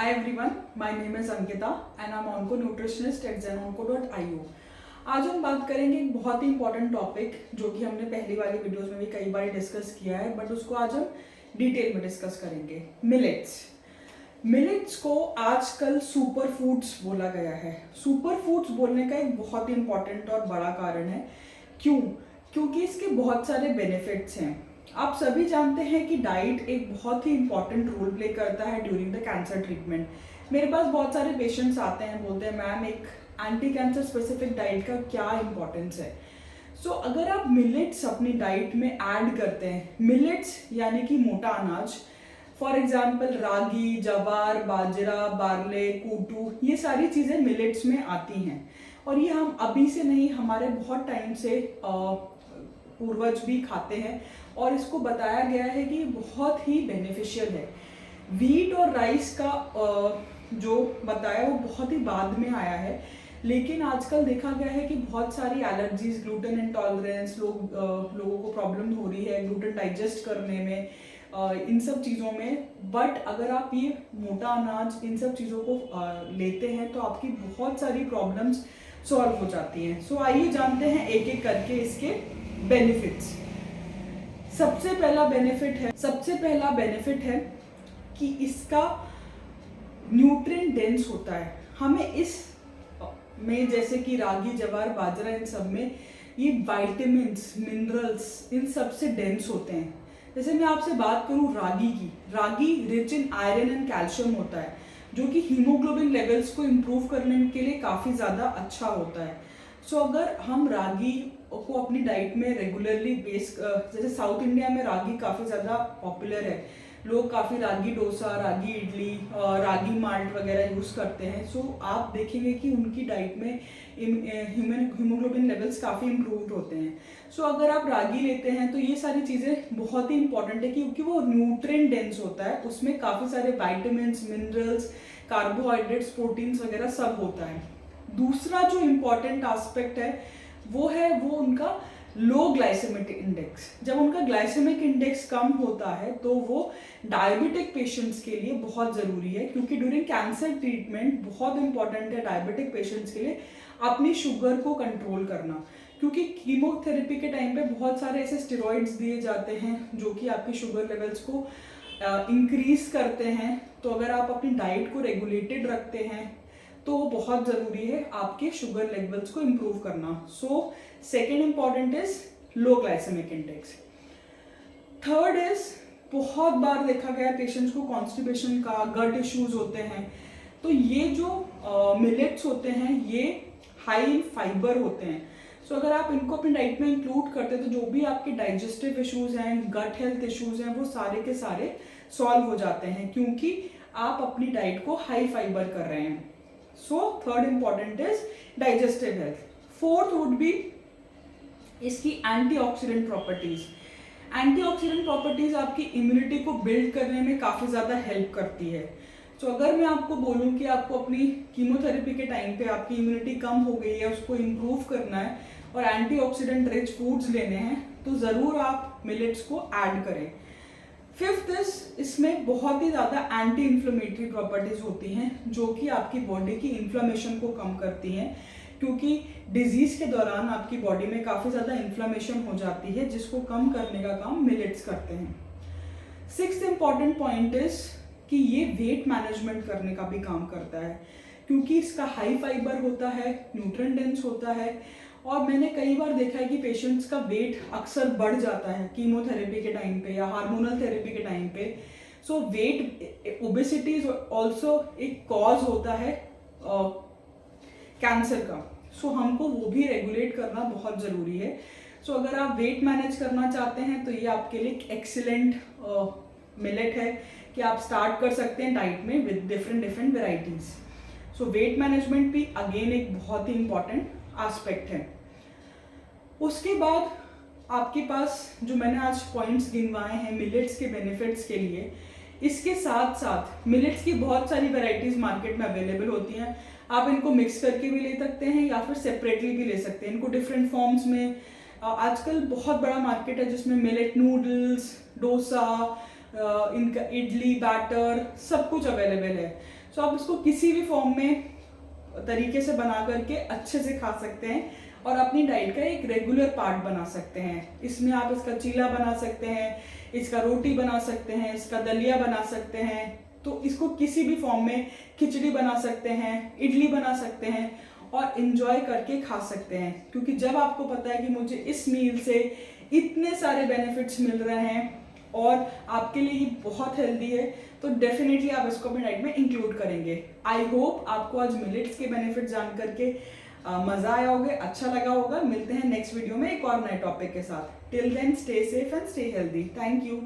Hi everyone, my name is Ankita and I'm onco nutritionist at zenonco.io। आज हम बात करेंगे एक बहुत ही इंपॉर्टेंट टॉपिक जो कि हमने पहली वाली वीडियोस में भी कई बार डिस्कस किया है, बट उसको आज हम डिटेल में डिस्कस करेंगे। मिलेट्स को आजकल सुपर फूड्स बोला गया है। सुपर फूड्स बोलने का एक बहुत ही इंपॉर्टेंट और बड़ा कारण है। क्यों? क्योंकि इसके बहुत सारे बेनिफिट्स हैं। आप सभी जानते हैं कि डाइट एक बहुत ही इंपॉर्टेंट रोल प्ले करता है ड्यूरिंग द कैंसर ट्रीटमेंट। मेरे पास बहुत सारे पेशेंट्स आते हैं, बोलते हैं मैम एक एंटी कैंसर स्पेसिफिक डाइट का क्या इंपॉर्टेंस है। सो अगर आप मिलेट्स अपनी डाइट में ऐड करते हैं, मिलेट्स यानी कि मोटा अनाज, फॉर एग्जाम्पल रागी, जवार, बाजरा, बार्ले, कूटू, ये सारी चीज़ें मिलेट्स में आती हैं। और ये हम अभी से नहीं, हमारे बहुत टाइम से पूर्वज भी खाते हैं और इसको बताया गया है कि बहुत ही बेनिफिशियल है। वीट और राइस का जो बताया वो बहुत ही बाद में आया है, लेकिन आजकल देखा गया है कि बहुत सारी एलर्जीज, ग्लूटेन इंटॉलरेंस, लोगों को प्रॉब्लम हो रही है ग्लूटेन डाइजेस्ट करने में, इन सब चीज़ों में। बट अगर आप ये मोटा अनाज, इन सब चीज़ों को लेते हैं तो आपकी बहुत सारी प्रॉब्लम्स सॉल्व हो जाती हैं। सो आइए जानते हैं एक एक करके इसके बेनिफिट्स। सबसे पहला बेनिफिट है कि इसका न्यूट्रिएंट डेंस होता है। हमें इस में जैसे कि रागी, जवार, बाजरा, इन सब में ये विटामिन्स, मिनरल्स, इन सब से डेंस होते हैं। जैसे मैं आपसे बात करूं रागी की, रागी rich in iron and calcium होता है, जो कि हीमोग्लोबिन लेवल्स को इम्प्रूव करने के लिए काफ़ी ज़्यादा अच्छा होता है। सो अगर हम रागी को अपनी डाइट में रेगुलरली जैसे साउथ इंडिया में रागी काफ़ी ज़्यादा पॉपुलर है, लोग काफ़ी रागी डोसा, रागी इडली, रागी माल्ट वगैरह यूज़ करते हैं। सो आप देखेंगे कि उनकी डाइट में हीमोग्लोबिन लेवल्स काफ़ी इम्प्रूव होते हैं। सो अगर आप रागी लेते हैं तो ये सारी चीज़ें बहुत ही इंपॉर्टेंट है क्योंकि वो न्यूट्रिएंट डेंस होता है, उसमें काफ़ी सारे विटामिन्स, मिनरल्स, कार्बोहाइड्रेट्स, प्रोटीन्स वगैरह सब होता है। दूसरा जो इम्पॉर्टेंट एस्पेक्ट है वो उनका लो ग्लाइसेमिक इंडेक्स। जब उनका ग्लाइसेमिक इंडेक्स कम होता है तो वो डायबिटिक पेशेंट्स के लिए बहुत ज़रूरी है, क्योंकि ड्यूरिंग कैंसर ट्रीटमेंट बहुत इंपॉर्टेंट है डायबिटिक पेशेंट्स के लिए अपनी शुगर को कंट्रोल करना। क्योंकि कीमोथेरेपी के टाइम पे बहुत सारे ऐसे स्टेरॉइड्स दिए जाते हैं जो कि आपकी शुगर लेवल्स को इंक्रीज करते हैं। तो अगर आप अपनी डाइट को रेगुलेटेड रखते हैं तो बहुत ज़रूरी है आपके शुगर लेवल्स को इम्प्रूव करना। So second important is low glycaemic index. Third is, बहुत बार देखा गया पेशेंट्स को कॉन्स्टिपेशन का, गट इश्यूज होते हैं, तो ये जो मिलेट्स होते हैं ये हाई फाइबर होते हैं। सो अगर आप इनको अपनी डाइट में इंक्लूड करते हैं तो जो भी आपके डाइजेस्टिव इश्यूज हैं, गट हेल्थ इश्यूज हैं, वो सारे के सारे सॉल्व हो जाते हैं क्योंकि आप अपनी डाइट को हाई फाइबर कर रहे हैं। So third important is digestive health. Fourth would be इसकी एंटीऑक्सीडेंट प्रॉपर्टीज। एंटीऑक्सीडेंट प्रॉपर्टीज आपकी इम्यूनिटी को बिल्ड करने में काफ़ी ज़्यादा हेल्प करती है। सो अगर मैं आपको बोलूं कि आपको अपनी कीमोथेरेपी के टाइम पे आपकी इम्यूनिटी कम हो गई है, उसको इम्प्रूव करना है और एंटीऑक्सीडेंट रिच फूड्स लेने हैं, तो ज़रूर आप मिलेट्स को ऐड करें। फिफ्थ इज, इसमें बहुत ही ज़्यादा एंटी इन्फ्लेमेटरी प्रॉपर्टीज होती हैं जो कि आपकी बॉडी की इन्फ्लेमेशन को कम करती हैं, क्योंकि डिजीज के दौरान आपकी बॉडी में काफ़ी ज़्यादा इन्फ्लेमेशन हो जाती है जिसको कम करने का काम मिलेट्स करते हैं। सिक्स्थ इंपॉर्टेंट पॉइंट इज कि ये वेट मैनेजमेंट करने का भी काम करता है क्योंकि इसका हाई फाइबर होता है, न्यूट्रिएंट डेंस होता है। और मैंने कई बार देखा है कि पेशेंट्स का वेट अक्सर बढ़ जाता है कीमोथेरेपी के टाइम पे या हार्मोनल थेरेपी के टाइम पे। सो वेट ओबेसिटी इज ऑल्सो एक कॉज होता है कैंसर का। सो हमको वो भी रेगुलेट करना बहुत ज़रूरी है। सो अगर आप वेट मैनेज करना चाहते हैं तो ये आपके लिए एक्सीलेंट मिलेट है कि आप स्टार्ट कर सकते हैं डाइट में with different varieties. So weight management भी अगेन एक बहुत ही इंपॉर्टेंट एस्पेक्ट है। उसके बाद आपके पास जो मैंने आज पॉइंट्स गिनवाए हैं मिलेट्स के बेनिफिट्स के लिए, इसके साथ साथ मिलेट्स की बहुत सारी वैरायटीज मार्केट में अवेलेबल होती हैं। आप इनको मिक्स करके भी ले सकते हैं या फिर सेपरेटली भी ले सकते हैं, इनको डिफरेंट फॉर्म्स में। आजकल बहुत बड़ा मार्केट है जिसमें मिलेट नूडल्स, डोसा, इनका इडली बैटर सब कुछ अवेलेबल है। सो आप इसको किसी भी फॉर्म में तरीके से बना करके अच्छे से खा सकते हैं और अपनी डाइट का एक रेगुलर पार्ट बना सकते हैं। इसमें आप इसका चीला बना सकते हैं, इसका रोटी बना सकते हैं, इसका दलिया बना सकते हैं। तो इसको किसी भी फॉर्म में खिचड़ी बना सकते हैं, इडली बना सकते हैं और इंजॉय करके खा सकते हैं। क्योंकि जब आपको पता है कि मुझे इस मील से इतने सारे बेनिफिट्स मिल रहे हैं और आपके लिए ये बहुत हेल्दी है, तो डेफिनेटली आप इसको अपनी डाइट में इंक्लूड करेंगे। आई होप आपको आज मिलेट्स के बेनिफिट जान करके मजा आया होगा, अच्छा लगा होगा। मिलते हैं नेक्स्ट वीडियो में एक और नए टॉपिक के साथ। Till then stay safe and stay healthy. Thank you.